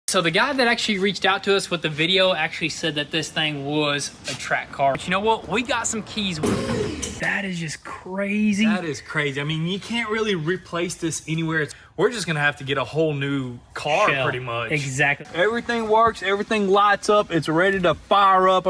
So the guy that actually reached out to us with the video actually said that this thing was a track car. But you know what? We got some keys. That is just crazy. That is crazy. I mean, you can't really replace this anywhere. We're just gonna have to get a whole new car pretty much. Exactly. Everything works, everything lights up, it's ready to fire up.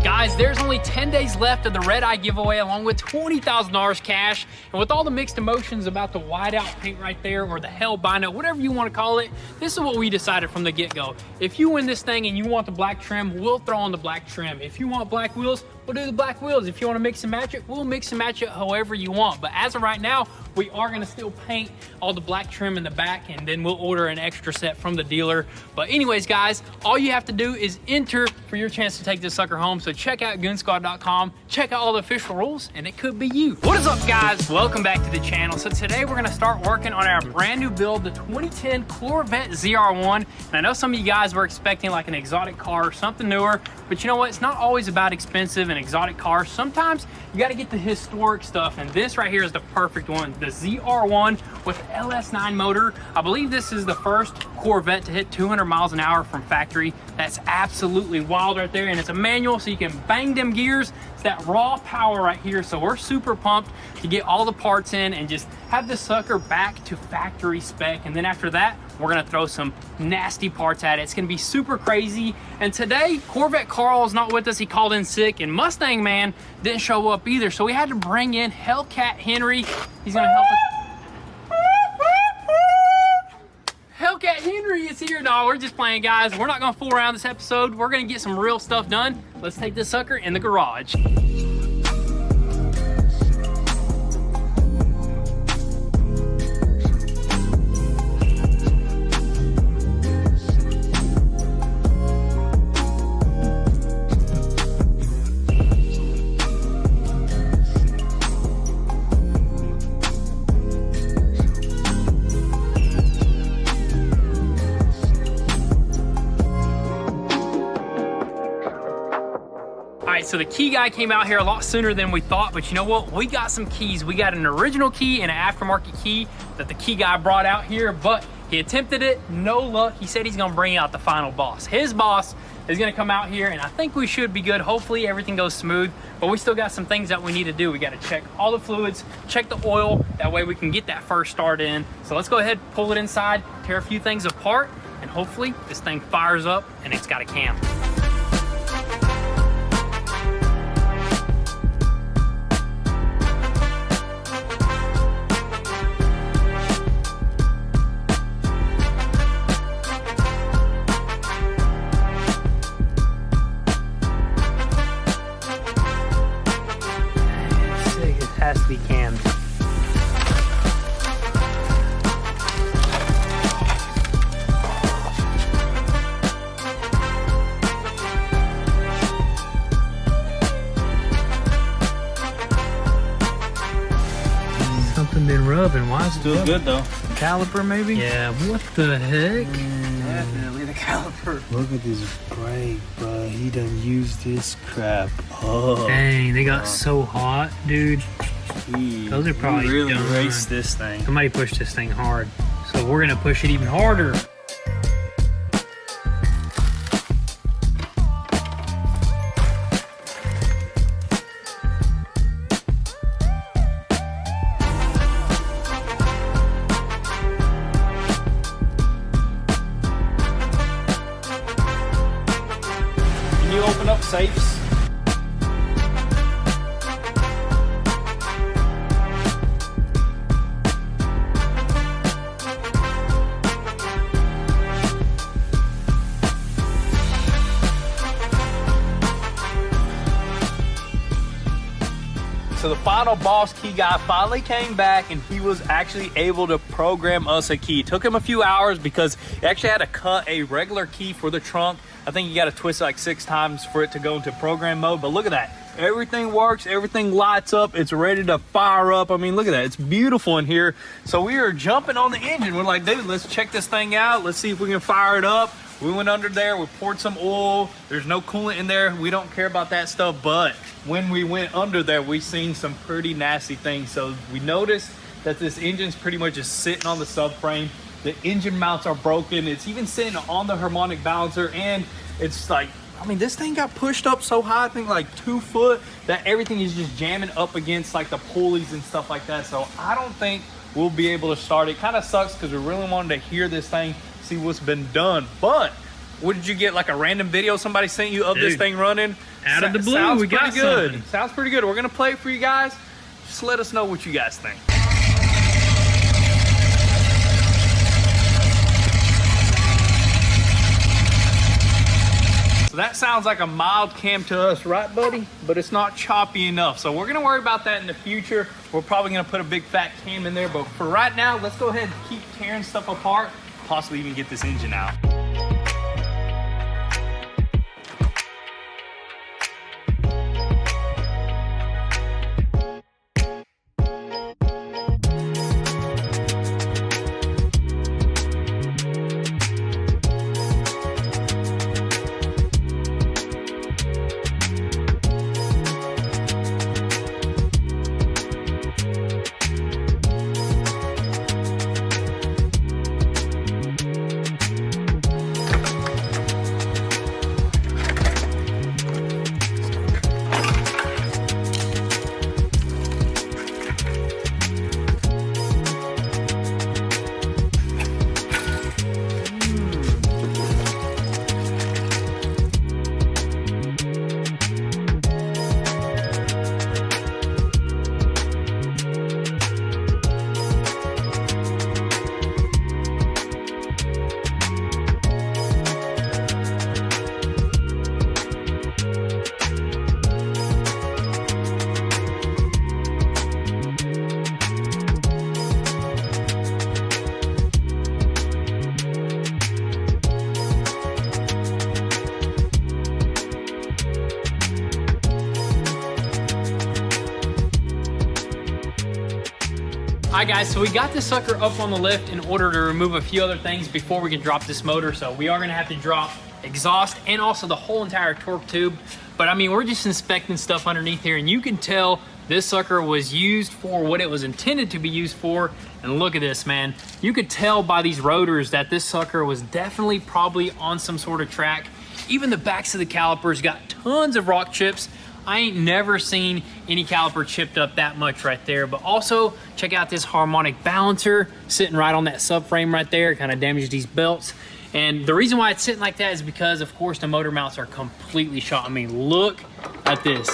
Guys, there's only 10 days left of the red eye giveaway along with $20,000 cash. And with all the mixed emotions about the whiteout paint right there or the Hellbino, whatever you want to call it, this is what we decided from the get-go. If you win this thing and you want the black trim, we'll throw on the black trim. If you want black wheels, we'll do the black wheels. If you want to mix and match it, we'll mix and match it however you want. But as of right now, we are going to still paint all the black trim in the back, and then we'll order an extra set from the dealer. But anyways, guys, all you have to do is enter for your chance to take this sucker home. So check out GOONZQUAD.com, check out all the official rules, and it could be you. What is up, guys? Welcome back to the channel. So today we're going to start working on our brand new build, the 2010 Corvette ZR1. And I know some of you guys were expecting like an exotic car or something newer, but you know what? It's not always about expensive and exotic cars. Sometimes you got to get the historic stuff, and this right here is the perfect one. The ZR1 with LS9 motor. I believe this is the first Corvette to hit 200 miles an hour from factory. That's absolutely wild right there, and it's a manual, so you can bang them gears. It's that raw power right here, so we're super pumped to get all the parts in and just have this sucker back to factory spec. And then after that, we're gonna throw some nasty parts at it. It's gonna be super crazy. And today, Corvette Carl is not with us. He called in sick, and Mustang Man didn't show up either. So we had to bring in Hellcat Henry. He's gonna help us. Hellcat Henry is here. No, we're just playing, guys. We're not gonna fool around this episode. We're gonna get some real stuff done. Let's take this sucker in the garage. So the key guy came out here a lot sooner than we thought, but you know what? We got some keys. We got an original key and an aftermarket key that the key guy brought out here, but he attempted it, no luck. He said he's gonna bring out the final boss. His boss is gonna come out here, and I think we should be good. Hopefully everything goes smooth, but we still got some things that we need to do. We gotta check all the fluids, check the oil, that way we can get that first start in. So let's go ahead, pull it inside, tear a few things apart, and hopefully this thing fires up and it's got a cam. Has to be cammed. Something been rubbing. Why is it Still good though. Caliper maybe? Yeah, what the heck? Definitely the caliper. Look at this brake, bro. He done used this crap up. Dang, they got so hot, dude. Those are probably really done. raced this thing. Somebody pushed this thing hard. So we're gonna push it even harder. Can you open up safes? So the final boss key guy finally came back, and he was actually able to program us a key. It took him a few hours because he actually had to cut a regular key for the trunk. I think you got to twist it like 6 times for it to go into program mode, but look at that. Everything works, everything lights up, it's ready to fire up. I mean, look at that, it's beautiful in here. So we are jumping on the engine. We're like, dude, let's check this thing out. Let's see if we can fire it up. We went under there, we poured some oil. There's no coolant in there. We don't care about that stuff. But when we went under there, we seen some pretty nasty things. So we noticed that this engine's pretty much just sitting on the subframe. The engine mounts are broken. It's even sitting on the harmonic balancer, and it's like, I mean, this thing got pushed up so high, I think like 2 foot, that everything is just jamming up against like the pulleys and stuff like that. So I don't think we'll be able to start it. Kind of sucks because we really wanted to hear this thing, see what's been done. But what did you get, like a random video somebody sent you of this thing running? Out of the blue, sounds we got pretty good. something. Sounds pretty good. We're gonna play it for you guys. Just let us know what you guys think. So that sounds like a mild cam to us, right, buddy? But it's not choppy enough. So we're gonna worry about that in the future. We're probably gonna put a big fat cam in there, but for right now, let's go ahead and keep tearing stuff apart, possibly even get this engine out. All right guys, so we got this sucker up on the lift in order to remove a few other things before we can drop this motor. So we are gonna have to drop exhaust and also the whole entire torque tube. But I mean, we're just inspecting stuff underneath here, and you can tell this sucker was used for what it was intended to be used for. And look at this, man. You could tell by these rotors that this sucker was definitely probably on some sort of track. Even the backs of the calipers got tons of rock chips. I ain't never seen any caliper chipped up that much right there. But also, check out this harmonic balancer sitting right on that subframe right there. Kind of damaged these belts. And the reason why it's sitting like that is because, of course, the motor mounts are completely shot. I mean, look at this.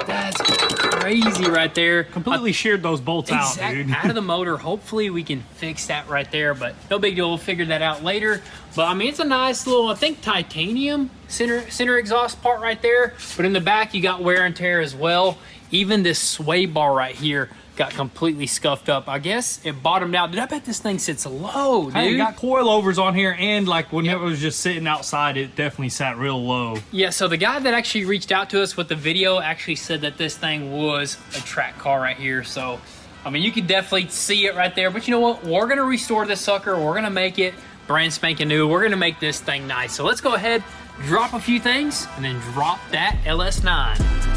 That's crazy right there. Completely sheared those bolts out, dude. Out of the motor. Hopefully we can fix that right there, but no big deal. We'll figure that out later. But I mean, it's a nice little, I think, titanium center exhaust part right there. But in the back, you got wear and tear as well. Even this sway bar right here got completely scuffed up. I guess it bottomed out. Dude, I bet this thing sits low, dude. Hey, it got coilovers on here, and like when it was just sitting outside, it definitely sat real low. Yeah, so the guy that actually reached out to us with the video actually said that this thing was a track car right here. So, I mean, you can definitely see it right there. But you know what? We're going to restore this sucker. We're going to make it brand spanking new. We're going to make this thing nice. So let's go ahead, drop a few things, and then drop that LS9.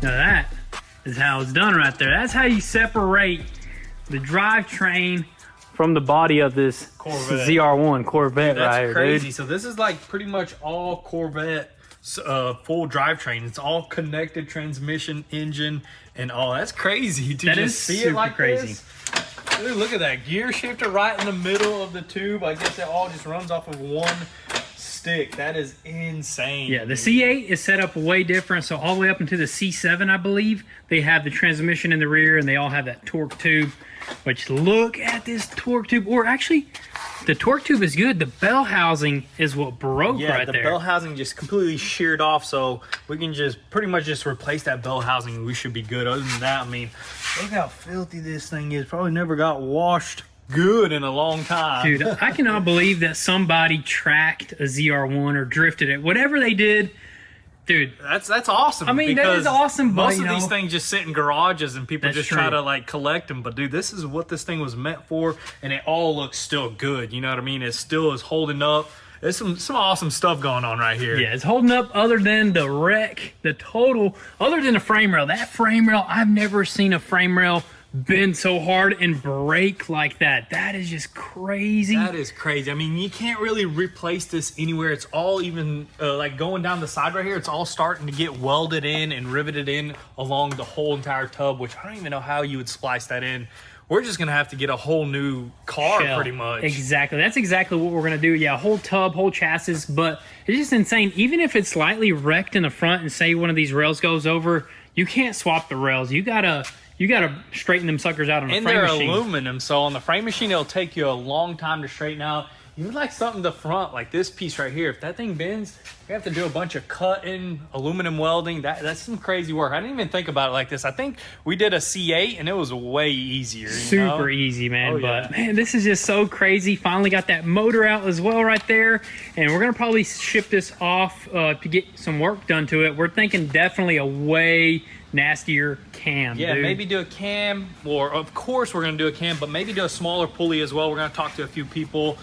Now that is how it's done right there. That's how you separate the drivetrain from the body of this Corvette. ZR1 Corvette. That's right here, crazy. dude. So this is like pretty much all Corvette full drivetrain. It's all connected transmission, engine, and all. That's crazy to That just is see super it like crazy. this. Dude, look at that gear shifter right in the middle of the tube. I guess it all just runs off of one stick. That is insane. Yeah, the C8 is set up way different. So all the way up into the C7, I believe, they have the transmission in the rear, and they all have that torque tube. Which, look at this torque tube. Or actually, the torque tube is good. The bell housing is what broke right there. Yeah, the bell housing just completely sheared off, so we can just pretty much just replace that bell housing and we should be good. Other than that, I mean, look how filthy this thing is. Probably never got washed good in a long time. Dude, I cannot believe that somebody tracked a ZR1 or drifted it. Whatever they did, dude. That's awesome. I mean, that is awesome, but, most of these things just sit in garages and people just try true. to like collect them. But dude, this is what this thing was meant for, and it all looks still good. You know what I mean? It still is holding up. There's some awesome stuff going on right here. Yeah, it's holding up other than the wreck, the total, other than the frame rail. That frame rail, I've never seen a frame rail bend so hard and break like that. That is just crazy. That is crazy. I mean, you can't really replace this anywhere. It's all even like going down the side right here. It's all starting to get welded in and riveted in along the whole entire tub, which I don't even know how you would splice that in. We're just gonna have to get a whole new car, Shell. pretty much. Exactly. That's exactly what we're gonna do. Yeah, whole tub, whole chassis, but it's just insane. Even if it's slightly wrecked in the front and say one of these rails goes over, you can't swap the rails. You gotta straighten them suckers out on a And frame they're machine. aluminum, so on the frame machine, it'll take you a long time to straighten out. Even like something the front, like this piece right here, if that thing bends, we have to do a bunch of cutting, aluminum welding. That's some crazy work. I didn't even think about it like this. I think we did a C8 and it was way easier. Super easy, man. Oh, yeah. But man, this is just so crazy. Finally got that motor out as well right there, and we're gonna probably ship this off to get some work done to it. We're thinking definitely a way nastier cam. Yeah, dude. maybe do a cam, or of course we're gonna do a cam, but maybe do a smaller pulley as well. We're gonna talk to a few people.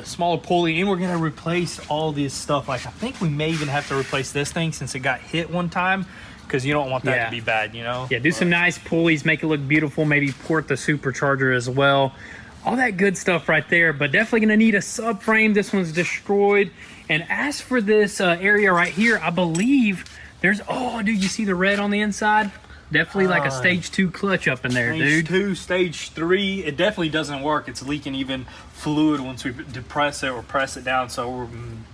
Smaller pulley, and we're gonna replace all this stuff. Like I think we may even have to replace this thing since it got hit one time, because you don't want that to be bad, you know. Yeah, do some nice pulleys, make it look beautiful. Maybe port the supercharger as well. All that good stuff right there. But definitely gonna need a subframe. This one's destroyed. And as for this area right here, I believe there's, oh dude, you see the red on the inside? Definitely like a stage 2 clutch up in there, dude. Stage 2, stage 3, it definitely doesn't work. It's leaking even fluid once we depress it or press it down. So we're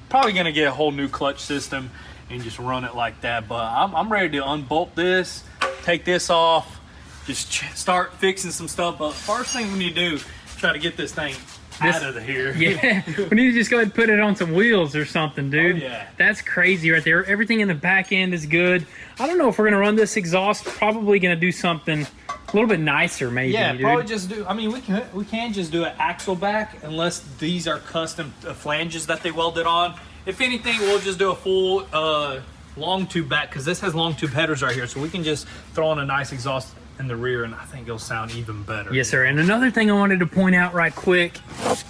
probably gonna get a whole new clutch system and just run it like that. But I'm ready to unbolt this, take this off, just start fixing some stuff. But first thing we need to do, try to get this thing out of here. Yeah, we need to just go ahead and put it on some wheels or something, dude. Oh, yeah. That's crazy right there. Everything in the back end is good. I don't know if we're gonna run this exhaust. Probably gonna do something a little bit nicer, maybe. Yeah, dude. probably just do. I mean, we can just do an axle back unless these are custom flanges that they welded on. If anything, we'll just do a full long tube back, because this has long tube headers right here, so we can just throw on a nice exhaust in the rear, and I think it'll sound even better. Yes, sir. And another thing I wanted to point out right quick,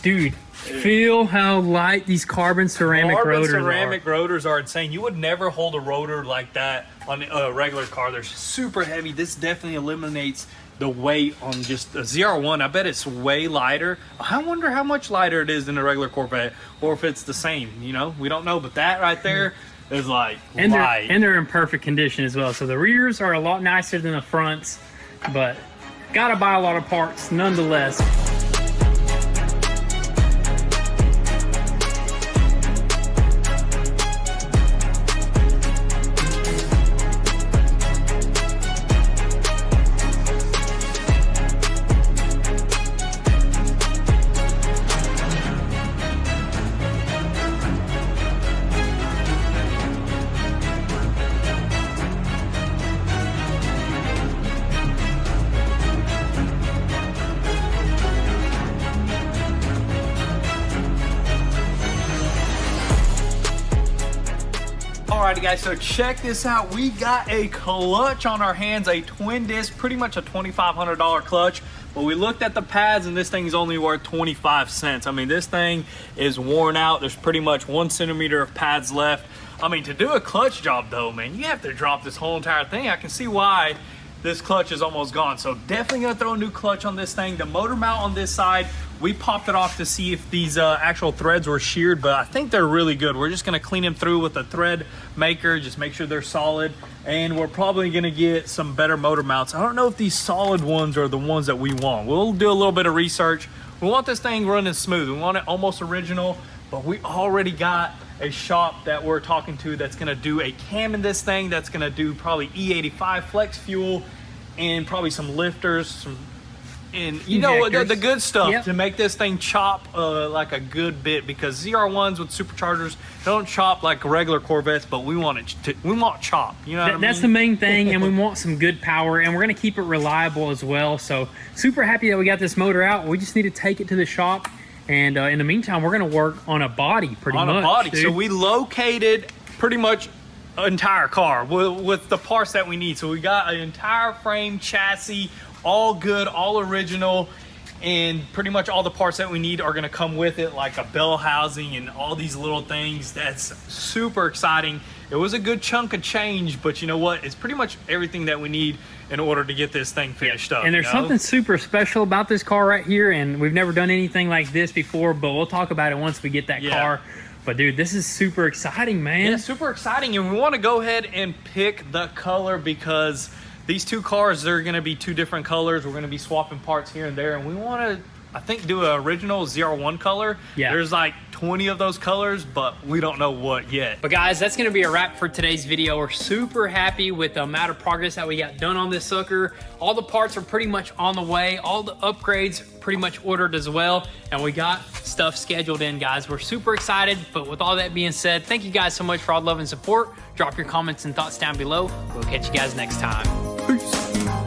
dude, feel how light these carbon ceramic rotors are insane. You would never hold a rotor like that on a regular car. They're super heavy. This definitely eliminates the weight on just a ZR1. I bet it's way lighter. I wonder how much lighter it is than a regular Corvette, or if it's the same. You know, we don't know. But that right there is like light. And they're in perfect condition as well. So the rears are a lot nicer than the fronts, but gotta buy a lot of parts nonetheless. Alrighty guys, so check this out. We got a clutch on our hands, a twin disc, pretty much a $2,500 clutch. But we looked at the pads and this thing's only worth 25 cents. I mean, this thing is worn out. There's pretty much 1 centimeter of pads left. I mean, to do a clutch job though, man, you have to drop this whole entire thing. I can see why this clutch is almost gone. So definitely gonna throw a new clutch on this thing. The motor mount on this side, we popped it off to see if these actual threads were sheared, but I think they're really good. We're just gonna clean them through with a thread maker, just make sure they're solid. And we're probably gonna get some better motor mounts. I don't know if these solid ones are the ones that we want. We'll do a little bit of research. We want this thing running smooth. We want it almost original, but we already got a shop that we're talking to that's gonna do a cam in this thing, that's gonna do probably E85 flex fuel and probably some lifters, and you know the good stuff to make this thing chop like a good bit, because ZR1s with superchargers don't chop like regular Corvettes, but we want it to, we want chop, you know what I mean? That's the main thing, and we want some good power, and we're gonna keep it reliable as well. So super happy that we got this motor out. We just need to take it to the shop, and in the meantime we're gonna work on a body on a body, dude. So we located pretty much entire car with the parts that we need. So we got an entire frame, chassis, all good, all original, and pretty much all the parts that we need are gonna come with it, like a bell housing and all these little things. That's super exciting. It was a good chunk of change, but you know what? It's pretty much everything that we need in order to get this thing finished up. And there's something super special about this car right here, and we've never done anything like this before, but we'll talk about it once we get that car. But dude, this is super exciting, man. Yeah, super exciting, and we want to go ahead and pick the color, because these two cars, they're going to be two different colors. We're going to be swapping parts here and there, and we want to, I think, do an original ZR1 color. Yeah. There's like 20 of those colors, but we don't know what yet. But guys, that's going to be a wrap for today's video. We're super happy with the amount of progress that we got done on this sucker. All the parts are pretty much on the way. All the upgrades pretty much ordered as well, and we got stuff scheduled in, guys. We're super excited. But with all that being said, thank you guys so much for all the love and support. Drop your comments and thoughts down below. We'll catch you guys next time. Peace.